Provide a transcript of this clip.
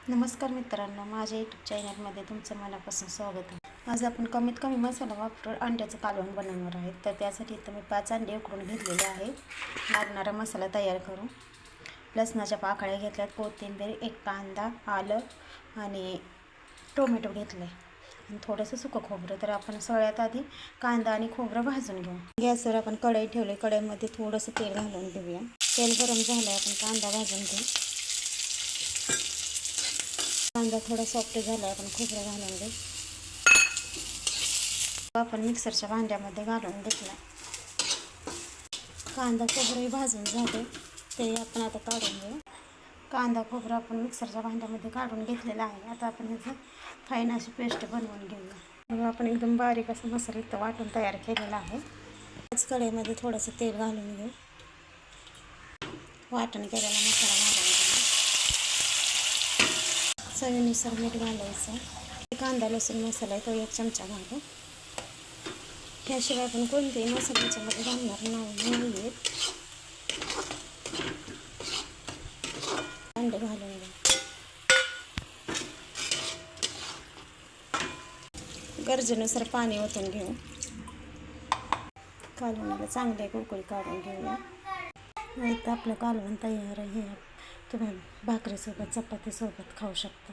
नमस्कार मित्रांनो, माझ्या यूट्यूब चॅनलमध्ये तुमचं मनापासून स्वागत आहे. आज आपण कमीत कमी मसाला वापरून अंड्याचं कालवण बनवणार आहे. तर त्यासाठी इथं मी 5 अंडे उकडून घेतलेले आहे. लागणारा मसाला तयार करू. लसणाच्या पाकळ्या घेतल्यात, कोथिंबीर, एक कांदा, आलं आणि टोमॅटो घेतले आणि थोडंसं सुकं खोबरं. तर आपण सगळ्यात आधी कांदा आणि खोबरं भाजून घेऊ. गॅसवर आपण कढई ठेवली. कढईमध्ये थोडंसं तेल घालून घेऊया. तेल गरम झालं, आपण कांदा भाजून घेऊ. कांदा थोडा सॉफ्ट झाला, आपण खोबरं घालून घेऊ. आपण मिक्सरच्या भांड्यामध्ये घालून घेतला. कांदा खोबरंही भाजून झाले, ते आपण आता काढून घेऊ. कांदा खोबरं आपण मिक्सरच्या भांड्यामध्ये काढून घेतलेला आहे. आता आपण ह्याचं फाईन अशी पेस्ट बनवून घेऊया. मग आपण एकदम बारीक असा मसाला इथं वाटून तयार केलेला आहे. त्याच कढईमध्ये थोडंसं तेल घालून घेऊ. वाटण केलेला मसाला घालून घेऊ. चवीनुसार मीठ घालायचं. कांदा लसूण मसाला आहे तो 1 चमचा घालू. त्याशिवाय आपण कोणतेही मसाले याच्यामध्ये घालणार नाही. अंडे घालून घेऊ. गरजेनुसार पाणी ओतून घेऊ. कालवणाला चांगले कुळकुळी काढून घेऊया. इथं आपलं कालवण तयार आहे. तुम्ही भाकरीसोबत चपातीसोबत खाऊ शकता.